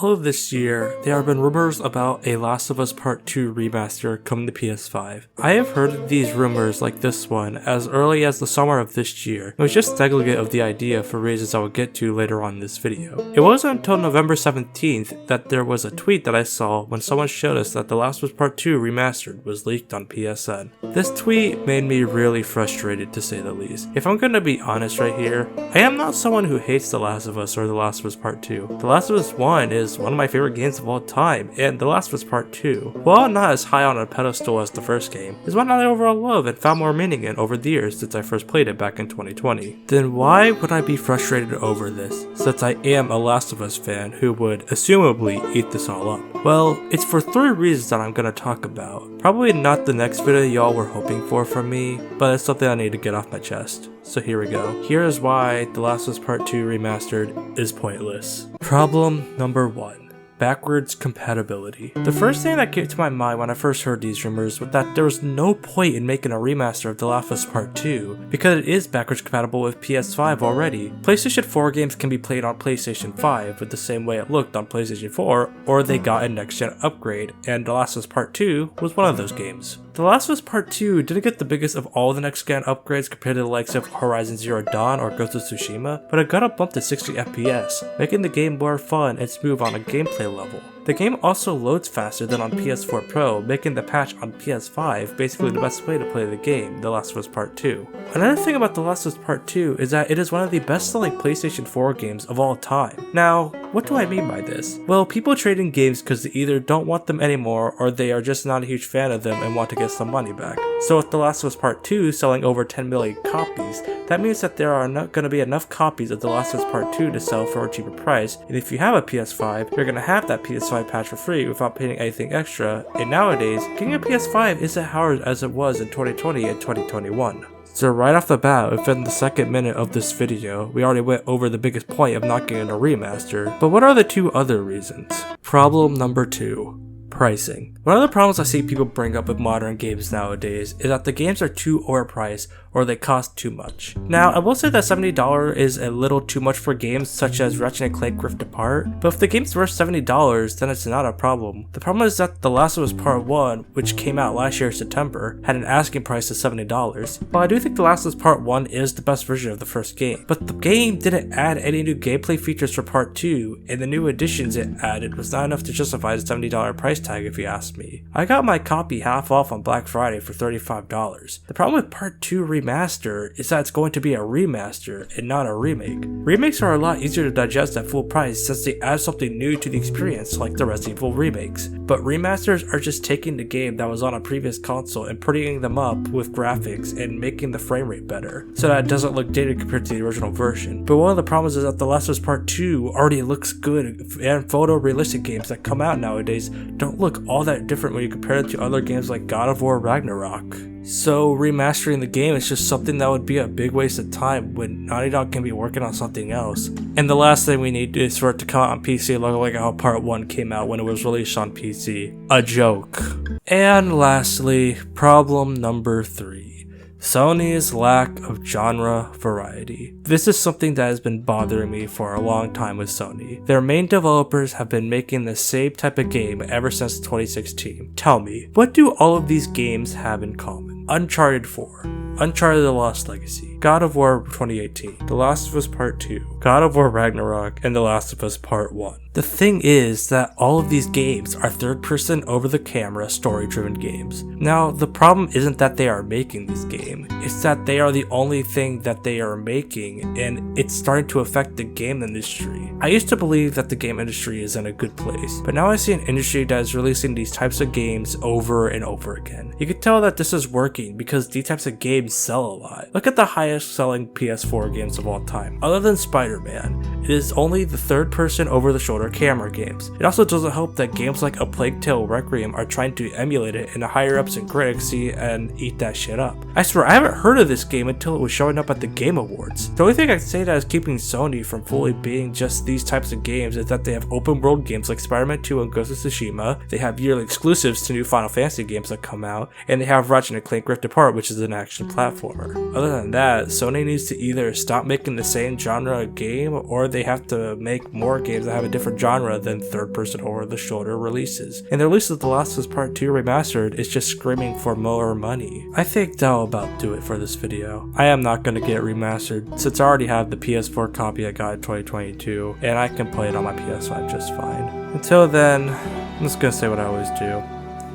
all of this year, there have been rumors about a Last of Us Part II Remaster coming to PS5. I have heard of these rumors like this one as early as the summer of this year. It was just negligent of the idea for reasons I will get to later on in this video. It wasn't until November 17th that there was a tweet that I saw when someone showed us that The Last of Us Part II Remastered was leaked on PSN. This tweet made me really frustrated, to say the least. If I'm gonna be honest right here, I am not someone who hates The Last of Us or The Last of Us Part 2. The Last of Us 1 is one of my favorite games of all time, and The Last of Us Part 2, while not as high on a pedestal as the first game, is one that I overall love and found more meaning in over the years since I first played it back in 2020. Then why would I be frustrated over this, since I am a Last of Us fan who would assumably eat this all up? Well, it's for 3 reasons that I'm gonna talk about. Probably not the next video y'all were hoping for from me, but it's something I need to get off my chest. So here we go. Here is why The Last of Us Part 2 Remastered is pointless. Problem number 1. Backwards compatibility. The first thing that came to my mind when I first heard these rumors was that there was no point in making a remaster of The Last of Us Part 2 because it is backwards compatible with PS5 already. PlayStation 4 games can be played on PlayStation 5 with the same way it looked on PlayStation 4, or they got a next-gen upgrade, and The Last of Us Part 2 was one of those games. The Last of Us Part 2 didn't get the biggest of all the next-gen upgrades compared to the likes of Horizon Zero Dawn or Ghost of Tsushima, but it got a bump to 60 FPS, making the game more fun and smooth on a gameplay level. The game also loads faster than on PS4 Pro, making the patch on PS5 basically the best way to play the game, The Last of Us Part 2. Another thing about The Last of Us Part 2 is that it is one of the best-selling PlayStation 4 games of all time. Now, what do I mean by this? Well, people trade in games because they either don't want them anymore or they are just not a huge fan of them and want to get some money back. So with The Last of Us Part 2 selling over 10 million copies, that means that there are not going to be enough copies of The Last of Us Part 2 to sell for a cheaper price, and if you have a PS5, you're going to have that PS5 patch for free without paying anything extra, and nowadays, getting a PS5 isn't hard as it was in 2020 and 2021. So right off the bat, within the second minute of this video, we already went over the biggest point of not getting a remaster, but what are the 2 other reasons? Problem number 2. Pricing. One of the problems I see people bring up with modern games nowadays is that the games are too overpriced or they cost too much. Now, I will say that $70 is a little too much for games such as Ratchet & Clank Rift Apart, but if the game's worth $70, then it's not a problem. The problem is that The Last of Us Part 1, which came out last year in September, had an asking price of $70. While I do think The Last of Us Part 1 is the best version of the first game, but the game didn't add any new gameplay features for Part 2, and the new additions it added was not enough to justify the $70 price tag if you ask me. I got my copy half off on Black Friday for $35. The problem with Part 2 Remaster is that it's going to be a remaster and not a remake. Remakes are a lot easier to digest at full price since they add something new to the experience like the Resident Evil remakes, but remasters are just taking the game that was on a previous console and prettying them up with graphics and making the frame rate better so that it doesn't look dated compared to the original version. But one of the problems is that The Last of Us Part 2 already looks good, and photorealistic games that come out nowadays don't look all that different when you compare it to other games like God of War Ragnarok. So remastering the game is just something that would be a big waste of time when Naughty Dog can be working on something else. And the last thing we need is for it to come out on PC looking like how Part 1 came out when it was released on PC. A joke. And lastly, problem number 3. Sony's lack of genre variety. This is something that has been bothering me for a long time with Sony. Their main developers have been making the same type of game ever since 2016. Tell me, what do all of these games have in common? Uncharted 4, Uncharted The Lost Legacy, God of War 2018, The Last of Us Part 2, God of War Ragnarok, and The Last of Us Part 1. The thing is that all of these games are third-person over-the-camera story-driven games. Now, the problem isn't that they are making these games, it's that they are the only thing that they are making, and it's starting to affect the game industry. I used to believe that the game industry is in a good place, but now I see an industry that is releasing these types of games over and over again. You can tell that this is working because these types of games sell a lot. Look at the highest selling PS4 games of all time. Other than Spider-Man, it is only the third-person over-the-shoulder camera games. It also doesn't help that games like A Plague Tale Requiem are trying to emulate it, and the higher ups and critics see and eat that shit up. I swear, I haven't heard of this game until it was showing up at the Game Awards. The only thing I can say that is keeping Sony from fully being just these types of games is that they have open world games like Spider-Man 2 and Ghost of Tsushima, they have yearly exclusives to new Final Fantasy games that come out, and they have Ratchet & Clank Rift Apart, which is an action platformer. Other than that, that Sony needs to either stop making the same genre of game, or they have to make more games that have a different genre than third-person over-the-shoulder releases. And the release of The Last of Us Part II Remastered is just screaming for more money. I think that'll about do it for this video. I am not going to get it remastered, since I already have the PS4 copy I got in 2022, and I can play it on my PS5 just fine. Until then, I'm just going to say what I always do.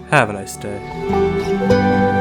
Have a nice day.